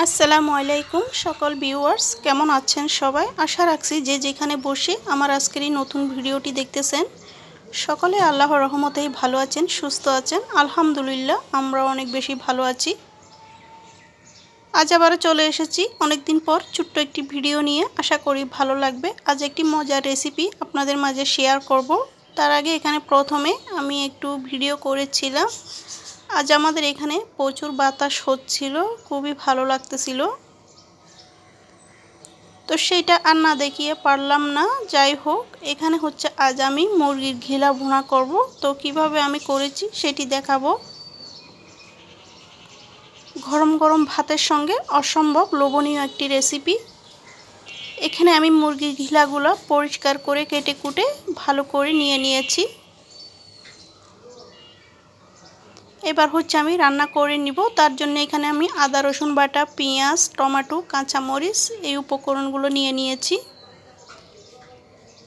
আসসালামু আলাইকুম সকল ভিউয়ার্স, কেমন আছেন সবাই? আশা রাখছি যে যেখানে বসে আমার আজকের এই নতুন ভিডিওটি দেখতেছেন সকলে আল্লাহর রহমতেই ভালো আছেন, সুস্থ আছেন। আলহামদুলিল্লাহ, আমরা অনেক বেশি ভালো আছি। আজ আবারও চলে এসেছি অনেকদিন পর ছোট্ট একটি ভিডিও নিয়ে। আশা করি ভালো লাগবে। আজ একটি মজার রেসিপি আপনাদের মাঝে শেয়ার করব। তার আগে এখানে প্রথমে আমি একটু ভিডিও করেছিলাম। আজ আমাদের এখানে প্রচুর বাতাস হচ্ছিল, খুবই ভালো লাগতেছিল, তো সেইটা আর না দেখিয়ে পারলাম না। যাই হোক, এখানে হচ্ছে আজ আমি মুরগির ঘিলা ভুনা করব। তো কিভাবে আমি করেছি সেটি দেখাবো। গরম গরম ভাতের সঙ্গে অসম্ভব লোভনীয় একটি রেসিপি। এখানে আমি মুরগির ঘিলাগুলো পরিষ্কার করে কেটে কুটে ভালো করে নিয়ে নিয়েছি। এবার হচ্ছে আমি রান্না করে নিব। তার জন্য এখানে আমি আদা রসুন বাটা, পেঁয়াজ, টমেটো, কাঁচামরিচ এই উপকরণগুলো নিয়ে নিয়েছি।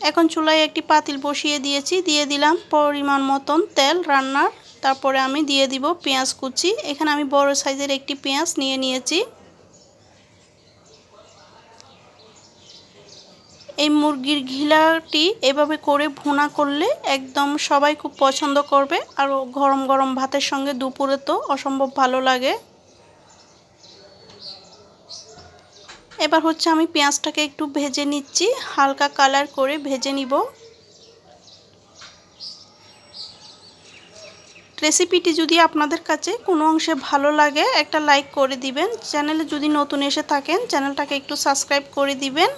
এখন চুলায় একটি পাতিল বসিয়ে দিয়েছি। দিয়ে দিলাম পরিমাণ মতন তেল রান্নার। তারপরে আমি দিয়ে দিব পেঁয়াজ কুচি। এখানে আমি বড় সাইজের একটি পেঁয়াজ নিয়ে নিয়েছি। এই মুরগির ঘিলাটি এভাবে করে ভুনা করলে একদম সবাই খুব পছন্দ করবে। আর গরম গরম ভাতের সঙ্গে দুপুরে তো অসম্ভব ভালো লাগে। এবার হচ্ছে আমি পেঁয়াজটাকে একটু ভেজে নিচ্ছি, হালকা কালার করে ভেজে নিব। রেসিপিটি যদি আপনাদের কাছে কোনো অংশে ভালো লাগে একটা লাইক করে দিবেন। চ্যানেলে যদি নতুন এসে থাকেন চ্যানেলটাকে একটু সাবস্ক্রাইব করে দিবেন।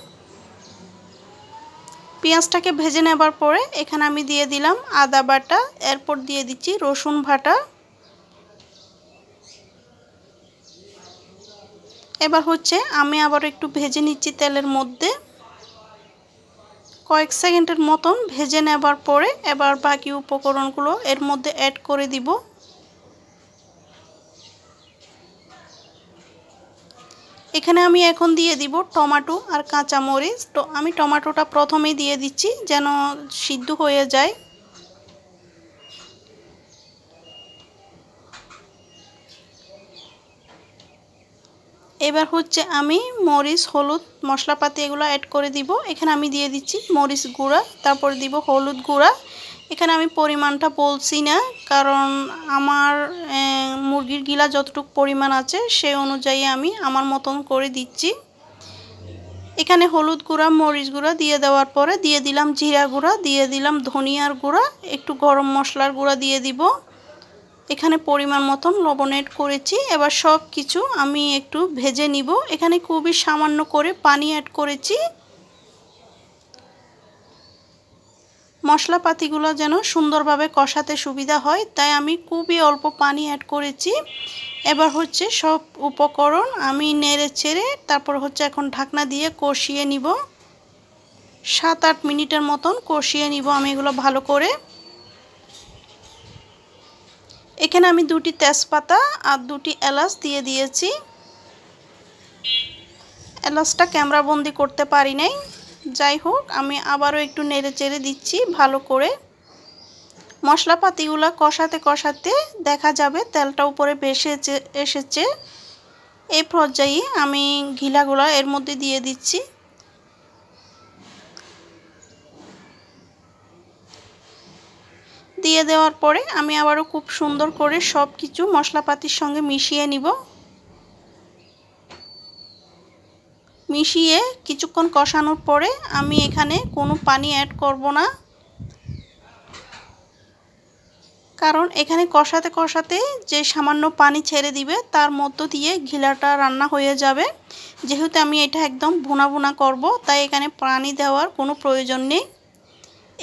পেঁয়াজটাকে ভেজে নেবার পরে এখানে আমি দিয়ে দিলাম আদা বাটা, এরপর দিয়ে দিচ্ছি রসুন বাটা। এবার হচ্ছে আমি আবার একটু ভেজে নিচ্ছি তেলের মধ্যে। কয়েক সেকেন্ডের মতন ভেজে নেবার পরে এবার বাকি উপকরণগুলো এর মধ্যে অ্যাড করে দিব। এখানে আমি এখন দিয়ে দিব টমেটো আর কাঁচামরিচ। তো আমি টমেটোটা প্রথমেই দিয়ে দিচ্ছি যেন সিদ্ধ হয়ে যায়। এবার হচ্ছে আমি মরিচ, হলুদ, মশলাপাতি এগুলো অ্যাড করে দিব। এখানে আমি দিয়ে দিচ্ছি মরিচ গুঁড়া, তারপরে দিব হলুদ গুঁড়া। এখানে আমি পরিমাণটা বলছি না, কারণ আমার মুরগির গিলা যতটুকু পরিমাণ আছে সেই অনুযায়ী আমি আমার মতন করে দিচ্ছি। এখানে হলুদ গুঁড়া, মরিচ গুঁড়া দিয়ে দেওয়ার পরে দিয়ে দিলাম জিরা গুঁড়া, দিয়ে দিলাম ধনিয়ার গুঁড়া, একটু গরম মশলার গুঁড়া দিয়ে দিব। এখানে পরিমাণ মতন লবণ অ্যাড করেছি। এবার সব কিছু আমি একটু ভেজে নিব। এখানে খুবই সামান্য করে পানি অ্যাড করেছি, মশলাপাতিগুলো যেন সুন্দরভাবে কষাতে সুবিধা হয়, তাই আমি খুবই অল্প পানি অ্যাড করেছি। এবার হচ্ছে সব উপকরণ আমি নেড়ে চেড়ে তারপর হচ্ছে এখন ঢাকনা দিয়ে কষিয়ে নিব। 7-8 মিনিটের মতন কষিয়ে নিব আমি এগুলো ভালো করে। এখানে আমি 2টি তেজপাতা আর 2টি এলাচ দিয়ে দিয়েছি। এলাচটা ক্যামেরা বন্দি করতে পারি নাই। যাই হোক, আমি আবারও একটু নেড়ে চেড়ে দিচ্ছি ভালো করে। মশলাপাতিগুলো কষাতে কষাতে দেখা যাবে তেলটা উপরে ভেসে এসেছে। এই পর্যায়ে আমি ঘিলাগুলো এর মধ্যে দিয়ে দিচ্ছি। দিয়ে দেওয়ার পরে আমি আবারও খুব সুন্দর করে সব কিছু মশলাপাতির সঙ্গে মিশিয়ে নিব। মিশিয়ে কিছুক্ষণ কষানোর পরে আমি এখানে কোনো পানি অ্যাড করব না, কারণ এখানে কষাতে কষাতে যে সামান্য পানি ছেড়ে দিবে তার মধ্য দিয়ে ঘিলাটা রান্না হয়ে যাবে। যেহেতু আমি এটা একদম ভুনা ভুনা করব, তাই এখানে পানি দেওয়ার কোনো প্রয়োজন নেই।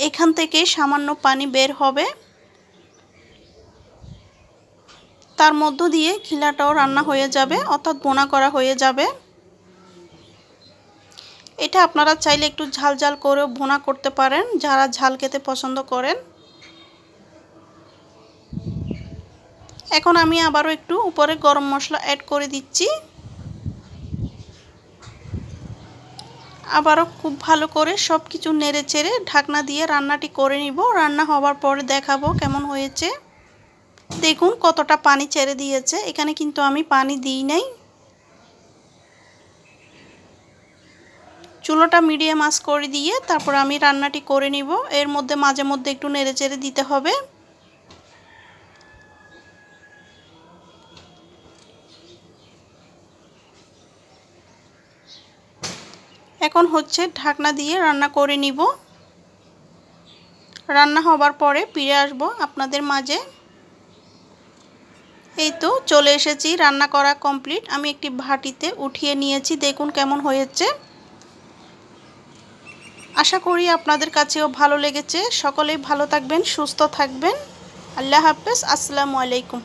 এখান থেকে সামান্য পানি বের হবে, তার মধ্য দিয়ে ঘিলাটাও রান্না হয়ে যাবে, অর্থাৎ ভুনা করা হয়ে যাবে। এটা আপনারা চাইলে একটু ঝাল ঝাল করেও ভুনা করতে পারেন, যারা ঝাল খেতে পছন্দ করেন। এখন আমি আবারও একটু উপরে গরম মশলা অ্যাড করে দিচ্ছি। আবারও খুব ভালো করে সব কিছু নেড়ে চেড়ে ঢাকনা দিয়ে রান্নাটি করে নিব। রান্না হওয়ার পরে দেখাবো কেমন হয়েছে। দেখুন কতটা পানি ছেড়ে দিয়েছে। এখানে কিন্তু আমি পানি দিই নাই। চুলোটা মিডিয়াম আঁচ করে দিয়ে তারপর আমি রান্নাটি করে নিব। এর মধ্যে মাঝে মধ্যে একটু নেড়েচেড়ে দিতে হবে। এখন হচ্ছে ঢাকনা দিয়ে রান্না করে নিব। রান্না হবার পরে ফিরে আসব আপনাদের মাঝে। এই তো চলে এসেছি, রান্না করা কমপ্লিট। আমি একটি ভাটিতে উঠিয়ে নিয়েছি, দেখুন কেমন হয়েছে। আশা করি আপনাদের কাছেও ভালো লেগেছে। সকলেই ভালো থাকবেন, সুস্থ থাকবেন। আল্লাহ হাফেজ, আসসালামু আলাইকুম।